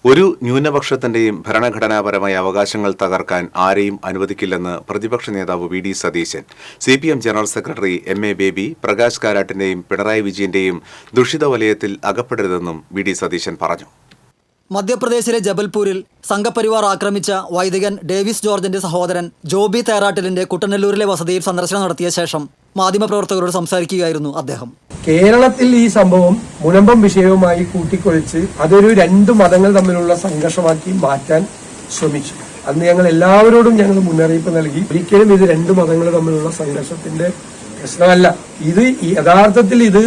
ഒരു ന്യൂനപക്ഷത്തിന്റെയും ഭരണഘടനാപരമായ അവകാശങ്ങൾ തകർക്കാൻ ആരെയും അനുവദിക്കില്ലെന്ന് പ്രതിപക്ഷ നേതാവ് V D Satheesan. CPM general secretary MA Baby Prakash കാരാട്ടിന്റെയും പിണറായി വിജയന്റെയും ദുഷിത വലയത്തിൽ അകപ്പെടരുതെന്നും വി ഡി സതീശൻ പറഞ്ഞു. മധ്യപ്രദേശിലെ ജബൽപൂരിൽ സംഘപരിവാർ ആക്രമിച്ച വൈദികൻ ഡേവിസ് ജോർജിന്റെ സഹോദരൻ ജോബി തേറാട്ടിലിന്റെ കുട്ടനെല്ലൂരിലെ വസതിയിൽ സന്ദർശനം നടത്തിയ ശേഷം മാധ്യമപ്രവർത്തകരോട് സംസാരിക്കുകയായിരുന്നു അദ്ദേഹം. കേരളത്തിൽ ഈ സംഭവം മുനമ്പം വിഷയവുമായി കൂട്ടിക്കൊഴിച്ച് അതൊരു രണ്ട് മതങ്ങൾ തമ്മിലുള്ള സംഘർഷമാക്കി മാറ്റാൻ ശ്രമിച്ചു. അന്ന് ഞങ്ങൾ എല്ലാവരോടും മുന്നറിയിപ്പ് നൽകി, ഒരിക്കലും ഇത് രണ്ട് മതങ്ങൾ തമ്മിലുള്ള സംഘർഷത്തിന്റെ പ്രശ്നമല്ല. ഇത് യഥാർത്ഥത്തിൽ ഇത്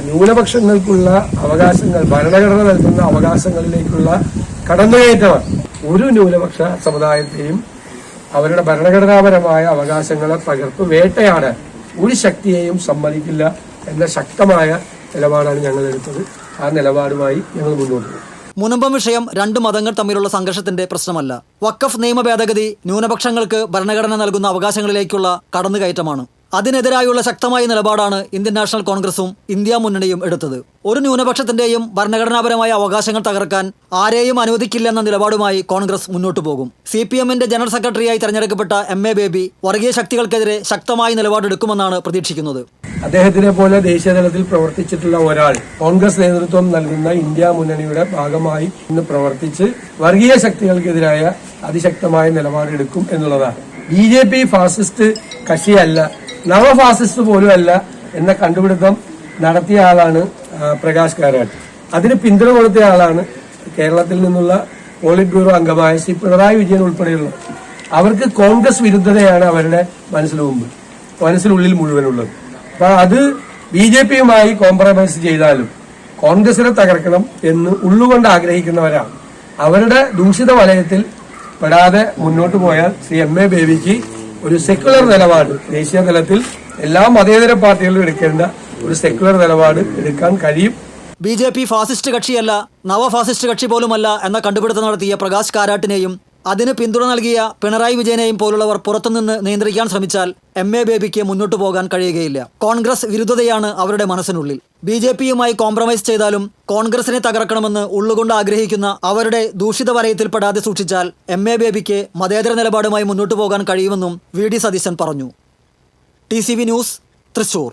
ന്യൂനപക്ഷങ്ങൾക്കുള്ള അവകാശങ്ങൾ, ഭരണഘടന നൽകുന്ന അവകാശങ്ങളിലേക്കുള്ള കടന്നുകയറ്റമാണ്. ഒരു ന്യൂനപക്ഷ സമുദായത്തെയും അവരുടെ ഭരണഘടനാപരമായ അവകാശങ്ങളെ തകർത്ത് വേട്ടയാടാൻ ഒരു ശക്തിയെയും സമ്മതിക്കില്ല എന്ന ശക്തമായ നിലപാടാണ് ഞങ്ങൾ എടുത്തത്. ആ നിലപാടുമായി ഞങ്ങൾ മുന്നോട്ട് പോകും. മുനമ്പം വിഷയം രണ്ട് മതങ്ങൾ തമ്മിലുള്ള സംഘർഷത്തിന്റെ പ്രശ്നമല്ല. വഖഫ് നിയമ ഭേദഗതി ന്യൂനപക്ഷങ്ങൾക്ക് ഭരണഘടന നൽകുന്ന അവകാശങ്ങളിലേക്കുള്ള കടന്നുകയറ്റമാണ്. അതിനെതിരായുള്ള ശക്തമായ നിലപാടാണ് ഇന്ത്യൻ നാഷണൽ കോൺഗ്രസും ഇന്ത്യ മുന്നണിയും എടുത്തത്. ഒരു ന്യൂനപക്ഷത്തിന്റെയും ഭരണഘടനാപരമായ അവകാശങ്ങൾ തകർക്കാൻ ആരെയും അനുവദിക്കില്ലെന്ന നിലപാടുമായി കോൺഗ്രസ് മുന്നോട്ടു പോകും. CPMന്റെ ജനറൽ സെക്രട്ടറിയായി തെരഞ്ഞെടുക്കപ്പെട്ട MA ബേബി വർഗീയ ശക്തികൾക്കെതിരെ ശക്തമായ നിലപാടെടുക്കുമെന്നാണ് പ്രതീക്ഷിക്കുന്നത്. അദ്ദേഹത്തിനെ പോലെ ദേശീയതലത്തിൽ പ്രവർത്തിച്ചിട്ടുള്ള ഒരാൾ കോൺഗ്രസ് നേതൃത്വം നൽകുന്ന ഇന്ത്യ മുന്നണിയുടെ ഭാഗമായി ഇന്ന് പ്രവർത്തിച്ച് വർഗീയ ശക്തികൾക്കെതിരായ അതിശക്തമായ നിലപാടെടുക്കും എന്നുള്ളതാണ്. BJP ഫാസിസ്റ്റ് കക്ഷിയല്ല, നവഫാസിസ്റ്റ് പോലും അല്ല എന്ന കണ്ടുപിടുത്തം നടത്തിയ ആളാണ് പ്രകാശ് കാരാട്ട്. അതിന് പിന്തുണ കൊടുത്ത ആളാണ് കേരളത്തിൽ നിന്നുള്ള പോളിറ്റ് ബ്യൂറോ അംഗമായ ശ്രീ പിണറായി വിജയൻ ഉൾപ്പെടെയുള്ളത്. അവർക്ക് കോൺഗ്രസ് വിരുദ്ധതയാണ് അവരുടെ മനസ്സിനുള്ളിൽ മുഴുവനുള്ളത്. അപ്പൊ അത് BJPയുമായി കോംപ്രമൈസ് ചെയ്താലും കോൺഗ്രസിനെ തകർക്കണം എന്ന് ഉള്ളുകൊണ്ട് ആഗ്രഹിക്കുന്നവരാണ്. അവരുടെ ദൂഷിത വലയത്തിൽ പെടാതെ മുന്നോട്ട് പോയാൽ ശ്രീ MA ബേബിക്ക് ഒരു സെക്യുലർ നിലപാട്, ദേശീയ തലത്തിൽ എല്ലാ മതേതര പാർട്ടികളും എടുക്കേണ്ട ഒരു സെക്യുലർ നിലപാട് എടുക്കാൻ കഴിയും. BJP ഫാസിസ്റ്റ് കക്ഷിയല്ല, നവഫാസിസ്റ്റ് കക്ഷി പോലുമല്ല എന്ന കണ്ടുപിടുത്തം നടത്തിയ പ്രകാശ് കാരാട്ടിനെയും അതിന് പിന്തുണ നൽകിയ പിണറായി വിജയനെയും പോലുള്ളവർ പുറത്തുനിന്ന് നിയന്ത്രിക്കാൻ ശ്രമിച്ചാൽ MA ബേബിക്ക് മുന്നോട്ടു പോകാൻ കഴിയുകയില്ല. കോൺഗ്രസ് വിരുദ്ധതയാണ് അവരുടെ മനസ്സിനുള്ളിൽ. BJPയുമായി കോംപ്രമൈസ് ചെയ്താലും കോൺഗ്രസിനെ തകർക്കണമെന്ന് ഉള്ളുകൊണ്ട് ആഗ്രഹിക്കുന്ന അവരുടെ ദൂഷിത വലയത്തിൽപ്പെടാതെ സൂക്ഷിച്ചാൽ MA ബേബിക്ക് മതേതര നിലപാടുമായി മുന്നോട്ടു പോകാൻ കഴിയുമെന്നും വി ഡി സതീശൻ പറഞ്ഞു. TCV news, Thrissur.